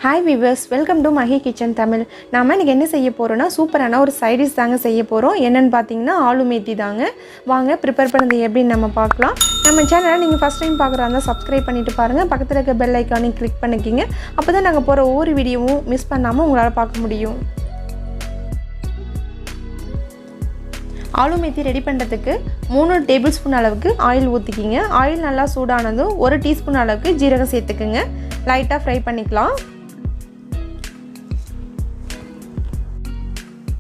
Hi viewers, welcome to Methi Kitchen Tamil. நாம இன்னைக்கு என்ன செய்ய போறோம்னா சூப்பரான ஒரு சைட் டிஷ் தாங்க செய்ய போறோம். என்னன்னு பாத்தீங்கன்னா ஆலு மேத்தி தாங்க. வாங்க prepare பண்ணது எப்படின்னு நம்ம பார்க்கலாம். நம்ம சேனலை நீங்க first time பார்க்கறதா subscribe பண்ணிட்டு பாருங்க. பக்கத்துல இருக்க bell icon-ஐ click பண்ணிக்கங்க. அப்பதான் நாங்க போற ஒவ்வொரு வீடியோவும் மிஸ் பண்ணாம உங்களால பார்க்க முடியும். ஆலு மேத்தி ரெடி பண்றதுக்கு 3 டேபிள்ஸ்பூன் அளவுக்கு ஆயில் ஊத்திக்கிங்க. ஆயில் நல்லா சூடானதும் 1 டீஸ்பூன் அளவுக்கு ஜீரகம் சேர்த்துக்கங்க. லைட்டா ஃப்ரை பண்ணிக்கலாம்.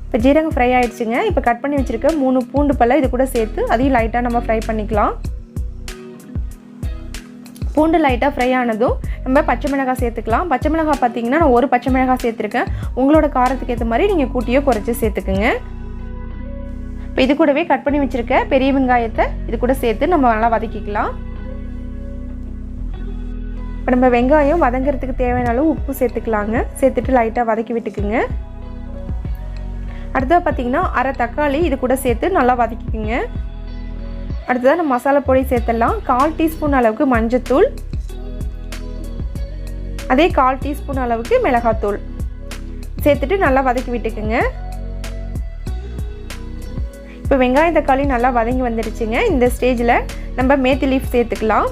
இப்போ ஜீரகம் ஃப்ரை ஆயிடுச்சுங்க. இப்போ கட் பண்ணி வச்சிருக்க 3 பூண்டு பல்ல இது கூட சேர்த்து அதையும் லைட்டா நம்ம ஃப்ரை பண்ணிக்கலாம். பூண்டு லைட்டா ஃப்ரை ஆனதும் நம்ம பச்சை மிளகாய் சேர்த்துக்கலாம். பச்சை மிளகாய் பாத்தீங்கன்னா நான் ஒரு பச்சை மிளகாய் சேர்த்திருக்கேன். உங்களோட காரத்துக்கு ஏத்த மாதிரி நீங்க கூட்டியோ குறைச்சு சேர்த்துக்கங்க. இப்போ இது கூடவே கட் பண்ணி வச்சிருக்க பெரிய வெங்காயத்தை இது கூட சேர்த்து நம்ம நல்லா வதக்கிக்கலாம். இப்போ நம்ம வெங்காயம் வதங்கிறதுக்கு தேவையான அளவு உப்பு சேர்த்துக்கலாங்க. சேர்த்துட்டு லைட்டா வதக்கி விட்டுக்குங்க. அடுத்து பாத்தீங்கன்னா அரை தக்காளி இது கூட சேர்த்து நல்லா வதக்கிக்குங்க. அடுத்ததா நம்ம மசாலா பொடி சேர்த்தலாம். 1/4 டீஸ்பூன் அளவுக்கு மஞ்சள்தூள், அதே 1/4 டீஸ்பூன் அளவுக்கு மிளகாய்த்தூள் சேர்த்துட்டு நல்லா வதக்கி விட்டுக்குங்க. இப்போ வெங்காயம் தக்காளி நல்லா வதங்கி வந்துடுச்சுங்க. இந்த ஸ்டேஜில் நம்ம மேத்தி லீஃப் சேர்த்துக்கலாம்.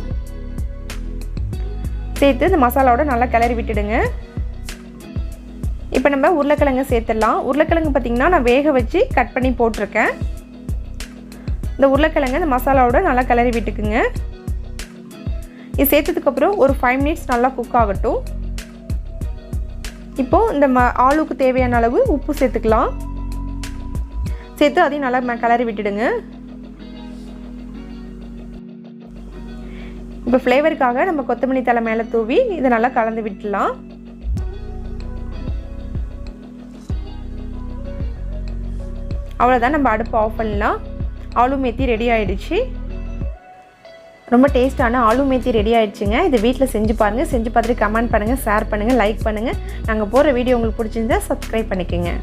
சேர்த்து இந்த மசாலாவோட நல்லா கிளறி விட்டுடுங்க. இப்போ நம்ம உருளைக்கிழங்கு சேர்த்துடலாம். உருளைக்கிழங்கு பார்த்தீங்கன்னா நான் வேக வச்சு கட் பண்ணி போட்டிருக்கேன். இந்த உருளைக்கிழங்கு இந்த மசாலாவோட நல்லா கிளறி விட்டுக்குங்க. இது சேர்த்ததுக்கப்புறம் ஒரு 5 மினிட்ஸ் நல்லா குக் ஆகட்டும். இப்போது இந்த ஆலுக்கு தேவையான அளவு உப்பு சேர்த்துக்கலாம். சேர்த்து அதையும் நல்லா கிளறி விட்டுடுங்க. இப்போ ஃப்ளேவருக்காக நம்ம கொத்தமல்லி தழை மேலே தூவி இதை நல்லா கலந்து விட்டுலாம். அவ்வளோதான், நம்ம அடுப்பு ஆஃப் பண்ணலாம். ஆலு மேத்தி ரெடி ஆயிடுச்சு. ரொம்ப டேஸ்டான ஆலு மேத்தி ரெடி ஆயிடுச்சுங்க. இது வீட்டில் செஞ்சு பாருங்கள். செஞ்சு பார்த்துட்டு கமெண்ட் பண்ணுங்கள், ஷேர் பண்ணுங்கள், லைக் பண்ணுங்கள். நாங்கள் போகிற வீடியோ உங்களுக்கு பிடிச்சிருந்தா சப்ஸ்கிரைப் பண்ணிக்கோங்க.